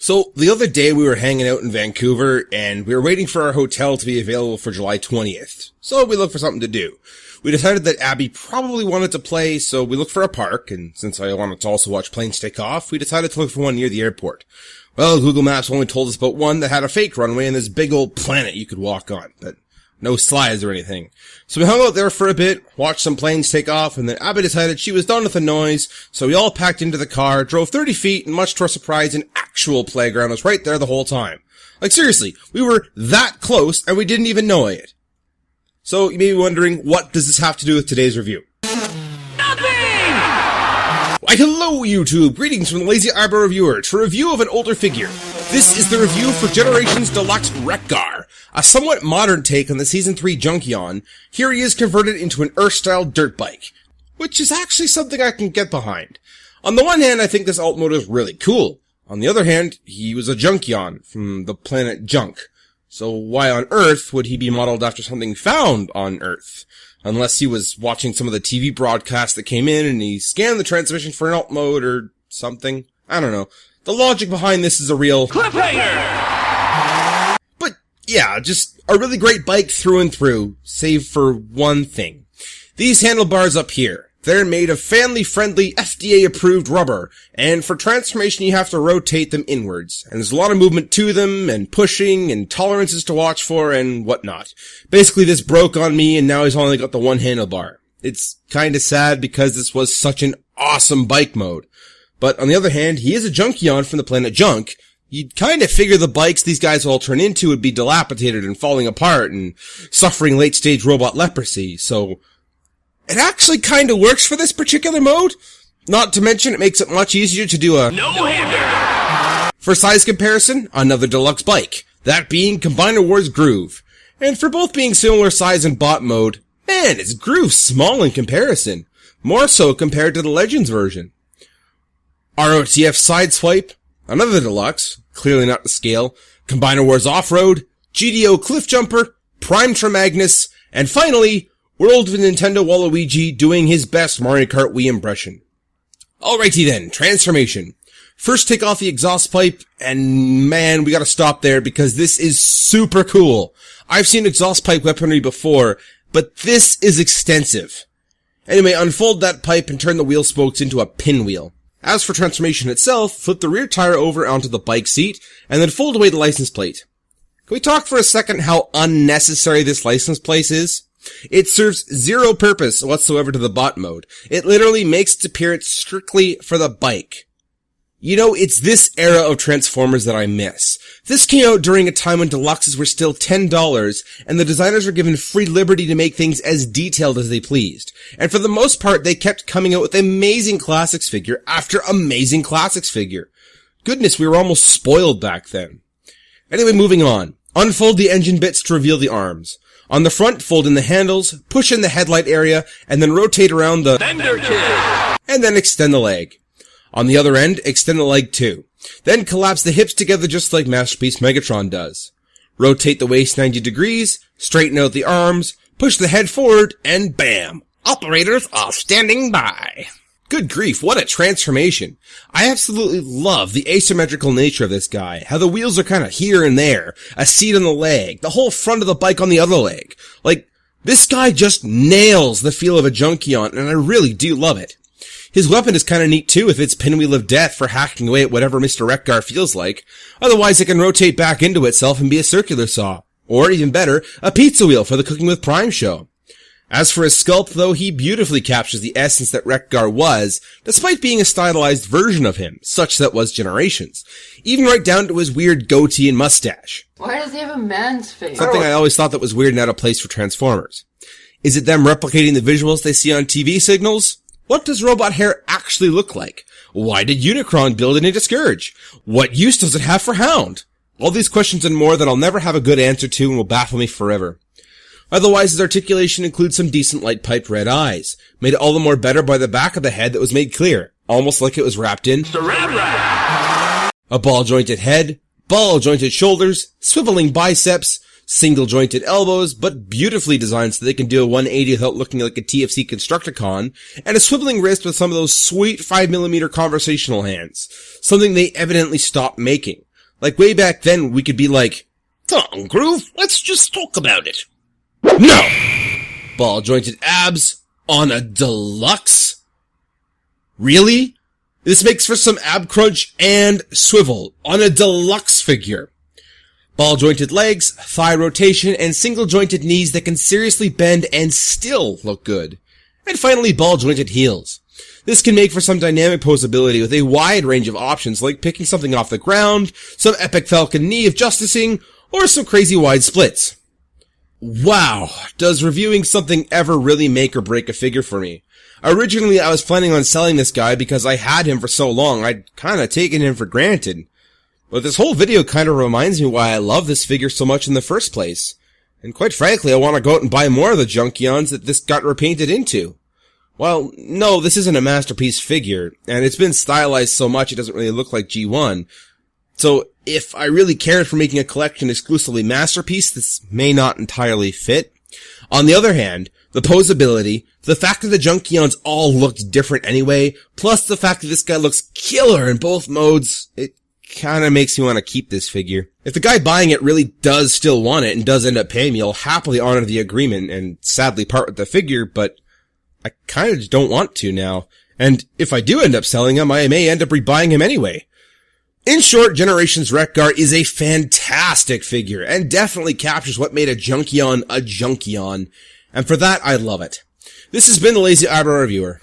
So, the other day we were hanging out in Vancouver, and we were waiting for our hotel to be available for July 20th. So we looked for something to do. We decided that Abby probably wanted to play, so we looked for a park, and since I wanted to also watch planes take off, we decided to look for one near the airport. Well, Google Maps only told us about one that had a fake runway and this big old planet you could walk on, but no slides or anything. So we hung out there for a bit, watched some planes take off, and then Abby decided she was done with the noise, so we all packed into the car, drove 30 feet, and much to our surprise, an actual playground was right there the whole time. Like seriously, we were that close, and we didn't even know it. So you may be wondering, what does this have to do with today's review? Why, hello YouTube! Greetings from the LazyEyebrowReviewer to a review of an older figure. This is the review for Generations Deluxe Wreck-Gar, a somewhat modern take on the Season 3 Junkion. Here he is converted into an Earth-style dirt bike, which is actually something I can get behind. On the one hand, I think this alt mode is really cool. On the other hand, he was a Junkion from the planet Junk. So why on Earth would he be modeled after something found on Earth? Unless he was watching some of the TV broadcasts that came in and he scanned the transmission for an alt mode or something. I don't know. The logic behind this is a real cliffhanger! But yeah, just a really great bike through and through, save for one thing. These handlebars up here, they're made of family-friendly, FDA-approved rubber, and for transformation you have to rotate them inwards, and there's a lot of movement to them, and pushing, and tolerances to watch for, and whatnot. Basically, this broke on me, and now he's only got the one handlebar. It's kinda sad because this was such an awesome bike mode. But on the other hand, he is a Junkion from the planet Junk. You'd kinda figure the bikes these guys will all turn into would be dilapidated and falling apart, and suffering late-stage robot leprosy, so it actually kinda works for this particular mode. Not to mention, it makes it much easier to do a no-hander. For size comparison, another deluxe bike. That being Combiner Wars Groove. And for both being similar size in bot mode, man, is Groove small in comparison. More so compared to the Legends version. ROTF Sideswipe, another deluxe, clearly not to scale. Combiner Wars Off-Road, GDO Cliff Jumper, Prime Tremagnus, and finally, World of Nintendo Waluigi doing his best Mario Kart Wii impression. Alrighty then, transformation. First take off the exhaust pipe, and man, we gotta stop there because this is super cool. I've seen exhaust pipe weaponry before, but this is extensive. Anyway, unfold that pipe and turn the wheel spokes into a pinwheel. As for transformation itself, flip the rear tire over onto the bike seat, and then fold away the license plate. Can we talk for a second how unnecessary this license plate is? It serves zero purpose whatsoever to the bot mode. It literally makes its appearance strictly for the bike. You know, it's this era of Transformers that I miss. This came out during a time when deluxes were still $10, and the designers were given free liberty to make things as detailed as they pleased. And for the most part, they kept coming out with amazing classics figure after amazing classics figure. Goodness, we were almost spoiled back then. Anyway, moving on. Unfold the engine bits to reveal the arms. On the front, fold in the handles, push in the headlight area, and then rotate around the fender kit, and then extend the leg. On the other end, extend the leg too. Then collapse the hips together just like Masterpiece Megatron does. Rotate the waist 90 degrees, straighten out the arms, push the head forward, and bam! Operators are standing by. Good grief, what a transformation. I absolutely love the asymmetrical nature of this guy, how the wheels are kinda here and there, a seat on the leg, the whole front of the bike on the other leg. Like, this guy just nails the feel of a Junkion, and I really do love it. His weapon is kinda neat too with its pinwheel of death for hacking away at whatever Mr. Wreck-Gar feels like. Otherwise it can rotate back into itself and be a circular saw. Or even better, a pizza wheel for the Cooking with Prime show. As for his sculpt, though, he beautifully captures the essence that Wreck-Gar was, despite being a stylized version of him, such that was Generations. Even right down to his weird goatee and mustache. Why does he have a man's face? Something I always thought that was weird and out of place for Transformers. Is it them replicating the visuals they see on TV signals? What does robot hair actually look like? Why did Unicron build into Scourge? What use does it have for Hound? All these questions and more that I'll never have a good answer to and will baffle me forever. Otherwise, his articulation includes some decent light-piped red eyes, made all the more better by the back of the head that was made clear, almost like it was wrapped in a ball-jointed head, ball-jointed shoulders, swiveling biceps, single-jointed elbows, but beautifully designed so they can do a 180 without looking like a TFC Constructicon, and a swiveling wrist with some of those sweet 5mm conversational hands, something they evidently stopped making. Like way back then, we could be like, Come on, Groove, let's just talk about it. no! Ball jointed abs on a deluxe? Really? This makes for some ab crunch and swivel on a deluxe figure. Ball jointed legs, thigh rotation, and single jointed knees that can seriously bend and still look good. And finally, ball jointed heels. This can make for some dynamic posability with a wide range of options like picking something off the ground, some epic falcon knee of justicing, or some crazy wide splits. Wow, does reviewing something ever really make or break a figure for me? Originally, I was planning on selling this guy because I had him for so long, I'd kinda taken him for granted. But this whole video kinda reminds me why I love this figure so much in the first place. And quite frankly, I want to go out and buy more of the Junkions that this got repainted into. Well, no, this isn't a masterpiece figure, and it's been stylized so much it doesn't really look like G1. So, if I really cared for making a collection exclusively masterpiece, this may not entirely fit. On the other hand, the posability, the fact that the Junkions all looked different anyway, plus the fact that this guy looks killer in both modes, it kinda makes me want to keep this figure. If the guy buying it really does still want it and does end up paying me, I'll happily honor the agreement and sadly part with the figure, but I kinda just don't want to now. And if I do end up selling him, I may end up rebuying him anyway. In short, Generations Wreck-Gar is a fantastic figure and definitely captures what made a Junkion a Junkion. And for that, I love it. This has been the Lazy Eyebrow Reviewer.